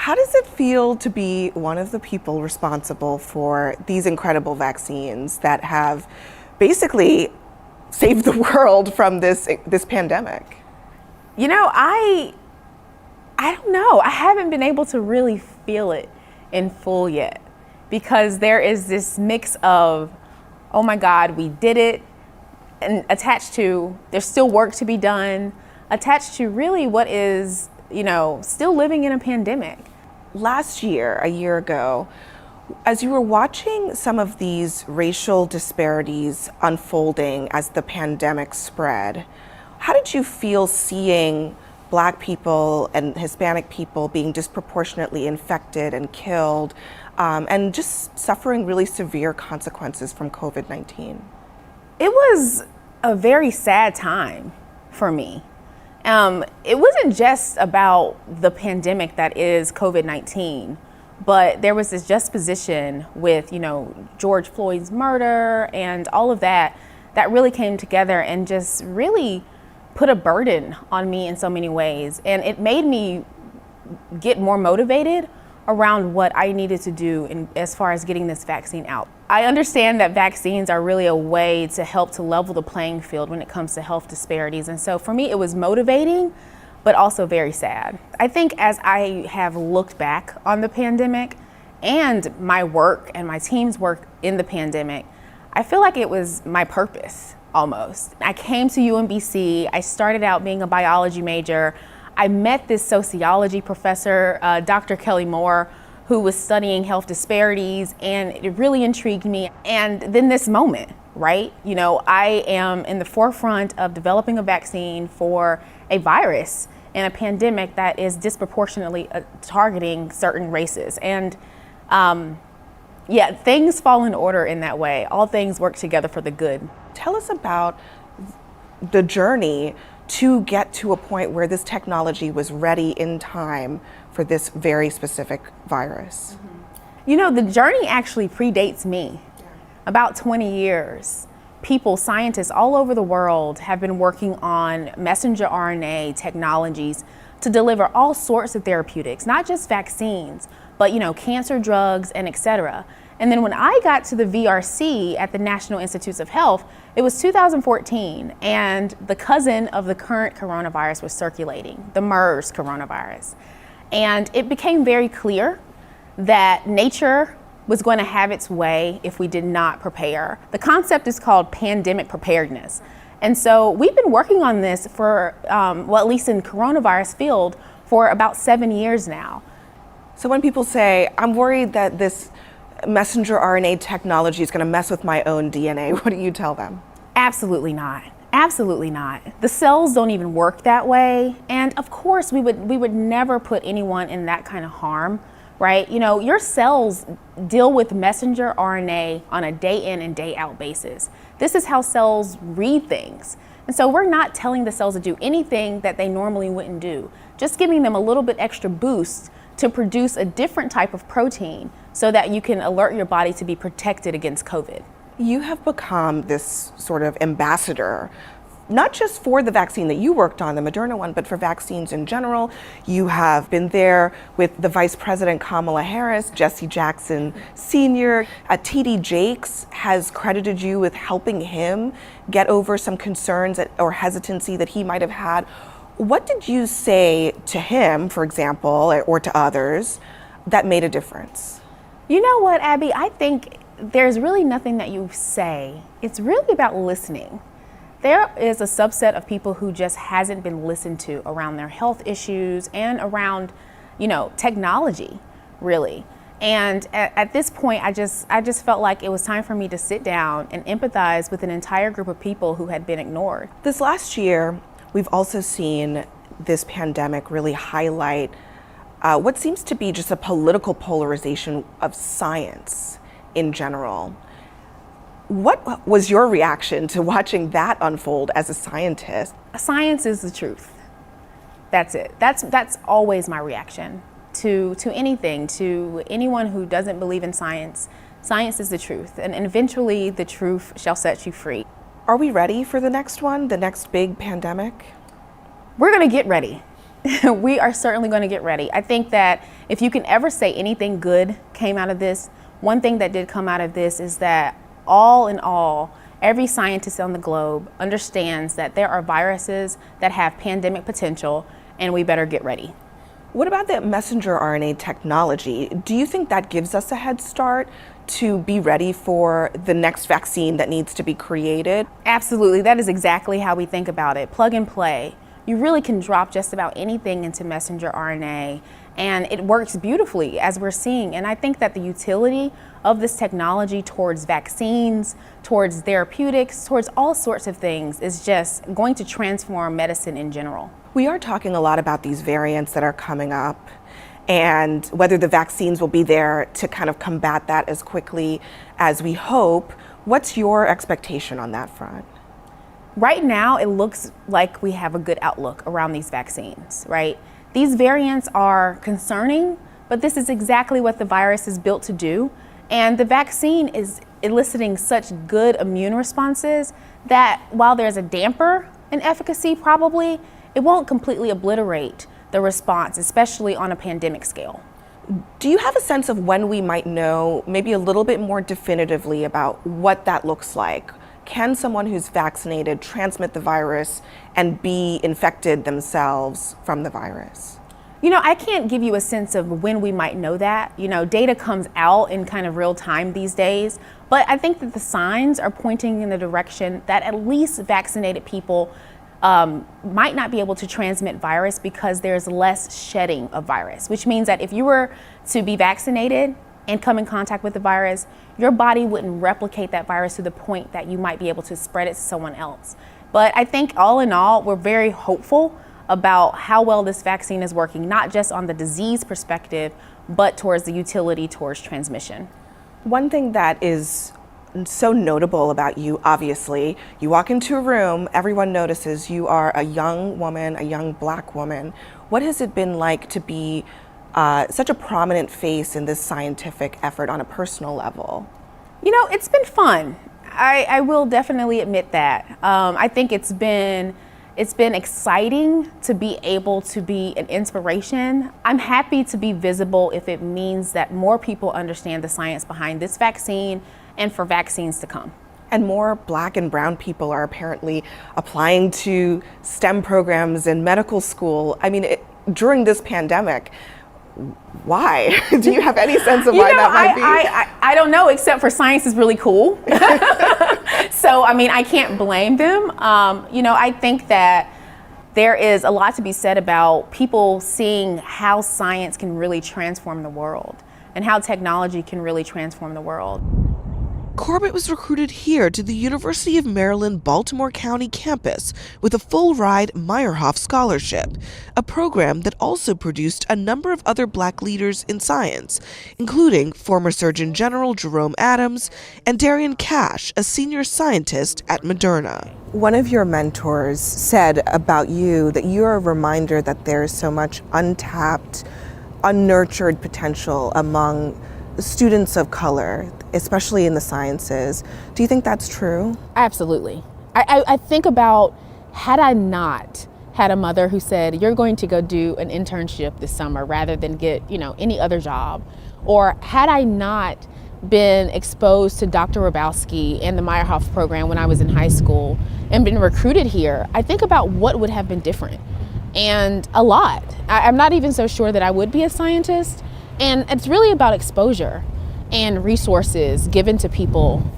How does it feel to be one of the people responsible for these incredible vaccines that have basically saved the world from this pandemic? You know, I don't know. I haven't been able to really feel it in full yet, because there is this mix of, oh my God, we did it, and attached to there's still work to be done, attached to really what is, still living in a pandemic. Last year, a year ago, as you were watching some of these racial disparities unfolding as the pandemic spread, how did you feel seeing Black people and Hispanic people being disproportionately infected and killed, and just suffering really severe consequences from COVID-19? It was a very sad time for me. It wasn't just about the pandemic that is COVID-19, but there was this juxtaposition with, George Floyd's murder and all of that really came together and just really put a burden on me in so many ways. And it made me get more motivated around what I needed to do as far as getting this vaccine out. I understand that vaccines are really a way to help to level the playing field when it comes to health disparities. And so for me, it was motivating, but also very sad. I think as I have looked back on the pandemic and my work and my team's work in the pandemic, I feel like it was my purpose almost. I came to UMBC, I started out being a biology major. I met this sociology professor, Dr. Kelly Moore, who was studying health disparities, and it really intrigued me. And then this moment, right? I am in the forefront of developing a vaccine for a virus and a pandemic that is disproportionately targeting certain races. And things fall in order in that way. All things work together for the good. Tell us about the journey to get to a point where this technology was ready in time for this very specific virus. The journey actually predates me. About 20 years. Scientists all over the world have been working on messenger RNA technologies to deliver all sorts of therapeutics, not just vaccines, but cancer drugs and et cetera. And then when I got to the VRC at the National Institutes of Health, it was 2014, and the cousin of the current coronavirus was circulating, the MERS coronavirus. And it became very clear that nature was going to have its way if we did not prepare. The concept is called pandemic preparedness. And so we've been working on this for, at least in coronavirus field, for about 7 years now. So when people say, I'm worried that this messenger RNA technology is going to mess with my own DNA, what do you tell them? Absolutely not. Absolutely not. The cells don't even work that way. And of course, we would never put anyone in that kind of harm, right? Your cells deal with messenger RNA on a day in and day out basis. This is how cells read things. And so we're not telling the cells to do anything that they normally wouldn't do, just giving them a little bit extra boost to produce a different type of protein so that you can alert your body to be protected against COVID. You have become this sort of ambassador, not just for the vaccine that you worked on, the Moderna one, but for vaccines in general. You have been there with the Vice President Kamala Harris, Jesse Jackson Sr. TD Jakes has credited you with helping him get over some concerns or hesitancy that he might have had. What did you say to him, for example, or to others that made a difference? You know what, Abby? I think there's really nothing that you say. It's really about listening. There is a subset of people who just hasn't been listened to around their health issues and around, technology, really. And at this point, I just felt like it was time for me to sit down and empathize with an entire group of people who had been ignored. This last year, we've also seen this pandemic really highlight what seems to be just a political polarization of science in general. What was your reaction to watching that unfold as a scientist? Science is the truth. That's it. That's always my reaction to anything, to anyone who doesn't believe in science. Science is the truth, and eventually the truth shall set you free. Are we ready for the next one, the next big pandemic? We're gonna get ready. We are certainly going to get ready. I think that if you can ever say anything good came out of this, one thing that did come out of this is that all in all, every scientist on the globe understands that there are viruses that have pandemic potential, and we better get ready. What about the messenger RNA technology? Do you think that gives us a head start to be ready for the next vaccine that needs to be created? Absolutely. That is exactly how we think about it. Plug and play. You really can drop just about anything into messenger RNA, and it works beautifully, as we're seeing. And I think that the utility of this technology towards vaccines, towards therapeutics, towards all sorts of things is just going to transform medicine in general. We are talking a lot about these variants that are coming up and whether the vaccines will be there to kind of combat that as quickly as we hope. What's your expectation on that front? Right now, it looks like we have a good outlook around these vaccines, right? These variants are concerning, but this is exactly what the virus is built to do. And the vaccine is eliciting such good immune responses that while there's a damper in efficacy, probably, it won't completely obliterate the response, especially on a pandemic scale. Do you have a sense of when we might know maybe a little bit more definitively about what that looks like? Can someone who's vaccinated transmit the virus and be infected themselves from the virus? You know, I can't give you a sense of when we might know that. You know, data comes out in kind of real time these days, but I think that the signs are pointing in the direction that at least vaccinated people might not be able to transmit virus because there's less shedding of virus, which means that if you were to be vaccinated and come in contact with the virus, your body wouldn't replicate that virus to the point that you might be able to spread it to someone else. But I think all in all, we're very hopeful about how well this vaccine is working, not just on the disease perspective, but towards the utility towards transmission. One thing that is so notable about you, obviously, you walk into a room, everyone notices you are a young woman, a young Black woman. What has it been like to be such a prominent face in this scientific effort on a personal level? You know, it's been fun. I will definitely admit that. I think it's been exciting to be able to be an inspiration. I'm happy to be visible if it means that more people understand the science behind this vaccine and for vaccines to come. And more Black and brown people are apparently applying to STEM programs in medical school. I mean, during this pandemic, why? Do you have any sense of why that might be? I don't know, except for science is really cool. So, I mean, I can't blame them. You know, I think that there is a lot to be said about people seeing how science can really transform the world and how technology can really transform the world. Corbett was recruited here to the University of Maryland Baltimore County campus with a full-ride Meyerhoff Scholarship, a program that also produced a number of other Black leaders in science, including former Surgeon General Jerome Adams and Darian Cash, a senior scientist at Moderna. One of your mentors said about you that you're a reminder that there's so much untapped, unnurtured potential among students of color, especially in the sciences. Do you think that's true? Absolutely. I think about, had I not had a mother who said, you're going to go do an internship this summer rather than get, you know, any other job, or had I not been exposed to Dr. Rabowski and the Meyerhoff program when I was in high school and been recruited here, I think about what would have been different. And a lot. I'm not even so sure that I would be a scientist. And it's really about exposure and resources given to people